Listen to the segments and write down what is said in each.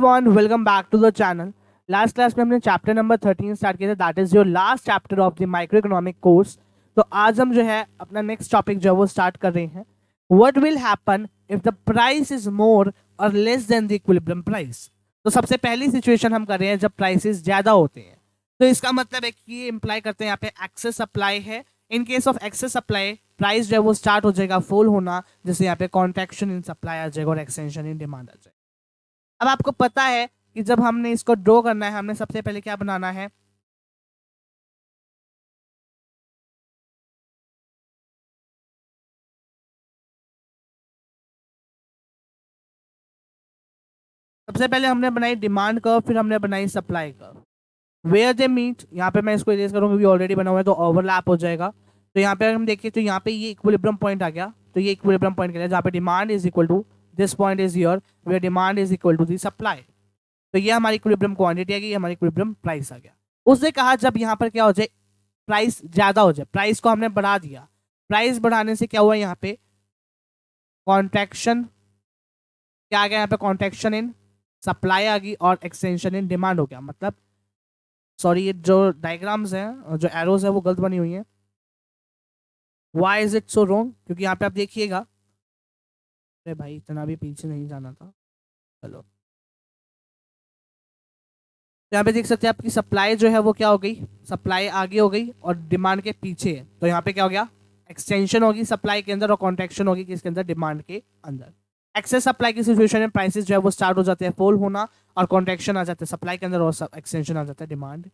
Everyone, welcome back to the channel. Last class में हमने chapter number 13 start किया था, that is your last chapter of the microeconomic course. तो आज हम जो है अपना नेक्स्ट टॉपिक जो है वो स्टार्ट कर रहे हैं। What will happen if the price is more और less than the equilibrium price. तो सबसे पहली सिचुएशन हम कर रहे हैं जब प्राइसेस ज्यादा होते हैं। तो इसका मतलब है कि ये इंप्लाई करते हैं यहाँ पे एक्सेस सप्लाई है। In case of excess supply price जो है वो स्टार्ट हो जाएगा फॉल होना, जैसे यहाँ पे कॉन्ट्रैक्शन इन सप्लाई आ जाएगा और एक्सटेंशन इन डिमांड आ जाएगा। अब आपको पता है कि जब हमने इसको ड्रॉ करना है, हमने सबसे पहले क्या बनाना है, सबसे पहले हमने बनाई डिमांड कर्व, फिर हमने बनाई supply curve. Where they meet, यहाँ पे मैं इसको इरेज करूंगा क्योंकि ऑलरेडी बना हुआ है तो ओवरलैप हो जाएगा। तो यहाँ पे हम देखिए तो यहाँ पे ये इक्विलिब्रियम पॉइंट आ गया। तो ये इक्विलिब्रियम पॉइंट गया जहाँ पे demand is equal to this point is here where demand is equal to the supply. तो ये हमारी इक्विलिब्रियम क्वांटिटी आ गई, हमारी इक्विलिब्रियम प्राइस आ गया। उसने कहा जब यहाँ पर क्या हो जाए, प्राइस ज्यादा हो जाए, प्राइस को हमने बढ़ा दिया। प्राइस बढ़ाने से क्या हुआ, यहाँ पे कॉन्ट्रैक्शन क्या आ गया, यहाँ पे कॉन्ट्रैक्शन इन सप्लाई आ गई और एक्सटेंशन इन डिमांड हो गया। मतलब सॉरी, ये जो डायग्राम्स हैं, जो एरोज है वो गलत बनी हुई है। Why is it so wrong, क्योंकि यहाँ पे आप देखिएगा, अरे भाई इतना भी पीछे नहीं जाना था। चलो, तो यहाँ पे देख सकते हैं आपकी सप्लाई जो है वो क्या हो गई, सप्लाई आगे हो गई और डिमांड के पीछे है। तो यहाँ पे क्या हो गया, एक्सटेंशन होगी सप्लाई के अंदर और कॉन्ट्रैक्शन होगी किसके अंदर, डिमांड के अंदर। एक्सेस सप्लाई की सिचुएशन में प्राइसेस जो है वो स्टार्ट हो जाते हैं फॉल होना और कॉन्ट्रैक्शन आ जाता है सप्लाई के अंदर और एक्सटेंशन आ जाता है डिमांड।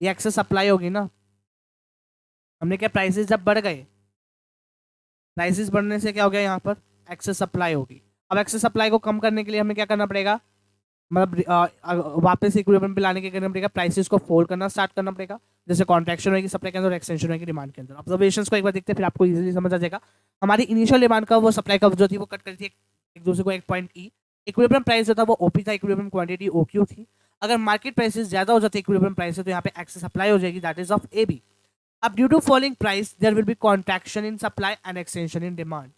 ये एक्सेस सप्लाई होगी ना। हमने क्या, प्राइसेस जब बढ़ गए, प्राइसेस बढ़ने से क्या हो गया, यहाँ पर एक्सेस सप्लाई होगी। अब एक्सेस सप्लाई को कम करने के लिए हमें क्या करना पड़ेगा, मतलब वापस इक्विलिब्रियम पे लाने के करना पड़ेगा, प्राइसेस को फोल्ड करना स्टार्ट करना पड़ेगा। जैसे कॉन्ट्रैक्शन होगी सप्लाई के अंदर, एक्सटेंशन होगी डिमांड के अंदर। ऑब्जर्वेशंस को एक बार देखते हैं फिर आपको इजीली समझ आ जाएगा। हमारी इनिशियल डिमांड का वो सप्लाई का जो थी वो कट करी थी एक दूसरे को एक पॉइंट ई। इक्विलिब्रियम प्राइस जो था वो ओपी था, इक्विलिब्रियम क्वांटिटी ओक्यू थी। अगर मार्केट प्राइसेस ज्यादा हो जाते इक्विलिब्रियम प्राइस से तो यहाँ पे एक्सेस सप्लाई हो जाएगी, that is of A B. अब due to falling price there will be contraction in supply and extension in demand.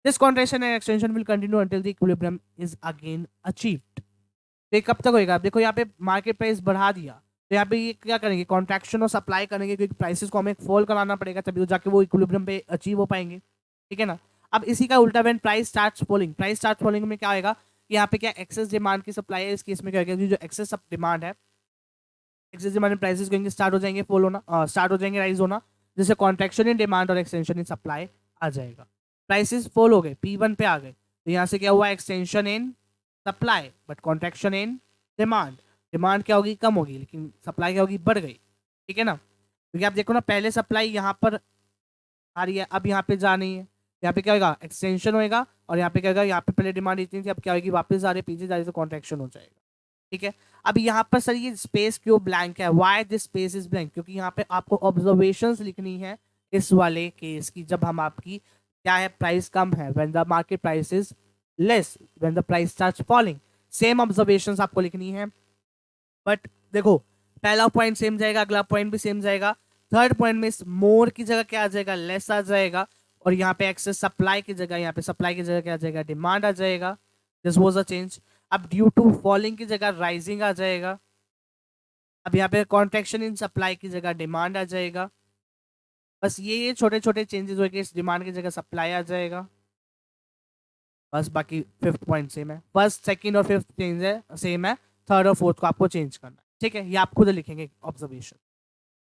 This contraction and extension will continue until the equilibrium is again achieved. तो ये कब तक होएगा, आप देखो यहाँ पे मार्केट प्राइस बढ़ा दिया तो यहाँ पे ये क्या करेंगे, कॉन्ट्रैक्शन और सप्लाई करेंगे, क्योंकि प्राइसेस को हमें फॉल कराना पड़ेगा तभी तो जाके वो इक्विलिब्रियम पे अचीव हो पाएंगे। ठीक है ना। अब इसी का उल्टा when price starts falling, price start falling में क्या होगा, यहाँ पे क्या एक्सेस डिमांड की सप्लाई है, इस केस में क्या होगा, जो एक्सेस डिमांड है, एक्सेस डिमांड में प्राइसेस कहेंगे स्टार्ट हो जाएंगे फॉल होना, स्टार्ट हो जाएंगे राइज होना, जैसे कॉन्ट्रैक्शन इन डिमांड और एक्सटेंशन इन सप्लाई आ जाएगा। प्राइसेस फॉल हो गए, P1 पे आ गए, तो यहाँ से क्या हुआ, extension in supply but contraction in demand. Demand क्या होगी, कम होगी, लेकिन सप्लाई क्या होगी, बढ़ गई। ठीक है ना। क्योंकि आप देखो ना, पहले सप्लाई यहाँ पर आ रही है, अब यहाँ पे जा नहीं है, यहाँ पे क्या होगा, एक्सटेंशन होएगा और यहाँ पे क्या होगा, यहाँ पे पहले डिमांड इतनी थी अब क्या होगी, वापस आ रही है, पीछे जा रही है तो कॉन्ट्रैक्शन हो जाएगा। ठीक है। अब यहाँ पर सर ये स्पेस क्यों ब्लैंक है, why this space is blank, क्योंकि यहाँ पे आपको ऑब्जर्वेशंस लिखनी है इस वाले केस की, जब हम आपकी क्या है, प्राइस कम है, when the market price is less, when the price starts falling. Same observations आपको लिखनी है, बट देखो पहला पॉइंट सेम जाएगा, अगला पॉइंट भी सेम जाएगा। थर्ड पॉइंट में मोर की जगह क्या आ जाएगा, लेस आ जाएगा, और यहाँ पे एक्सेस सप्लाई की जगह, यहाँ पे सप्लाई की जगह क्या आ जाएगा, डिमांड आ जाएगा। This was a change. अब ड्यू टू फॉलिंग की जगह राइजिंग आ जाएगा। अब यहाँ पे कॉन्ट्रैक्शन इन सप्लाई की जगह डिमांड आ जाएगा। बस ये छोटे छोटे चेंजेस होंगे, इस डिमांड की जगह सप्लाई आ जाएगा। बस बाकी फिफ्थ पॉइंट सेम है, फर्स्ट सेकंड और फिफ्थ चेंज है सेम है, थर्ड और फोर्थ को आपको चेंज करना है। ठीक है, ये आप खुद लिखेंगे ऑब्जर्वेशन।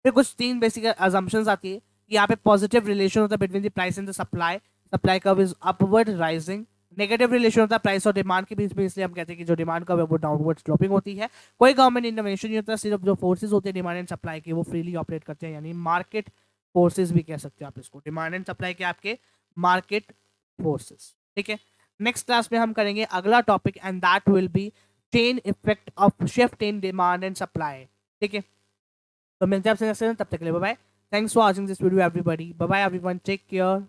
फिर कुछ तीन बेसिक अजम्पशंस आती है कि यहाँ पे पॉजिटिव रिलेशन होता है between the price and the supply, supply curve is upward rising. Negative relation होता है प्राइस और डिमांड के बीच में, इसलिए हम कहते हैं कि जो डिमांड कर्व है वो डाउनवर्ड ड्रॉपिंग होती है। कोई गवर्नमेंट इंटरवेंशन नहीं होता, सिर्फ जो फोर्सेज होते हैं डिमांड एंड सप्लाई के वो फ्रीली ऑपरेट करते हैं, यानी मार्केट फोर्सेज भी कह सकते हो आप इसको, डिमांड एंड सप्लाई के आपके मार्केट फोर्सेज। ठीक है। नेक्स्ट क्लास में हम करेंगे अगला topic and that will be chain effect of shift in demand and supply. ठीक है, तो मिलते हैं आपसे नेक्स्ट टाइम, तब तक के लिए bye bye. Thanks for watching this video everybody, bye bye everyone, take care.